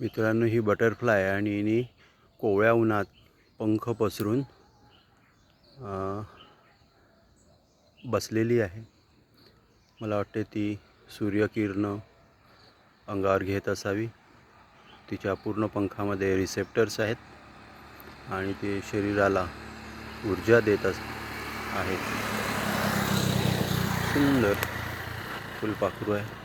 मित्रांनो, ही बटरफ्लाय आहे आणि हिने कोवळ्या उन्हात पंख पसरून बसलेली आहे। मला वाटते ती सूर्यकिरण अंगावर घेत असावी। तिच्या पूर्ण पंखामध्ये रिसेप्टर्स आहेत आणि ते शरीराला ऊर्जा देत आहेत। सुंदर फुलपाखरू आहे।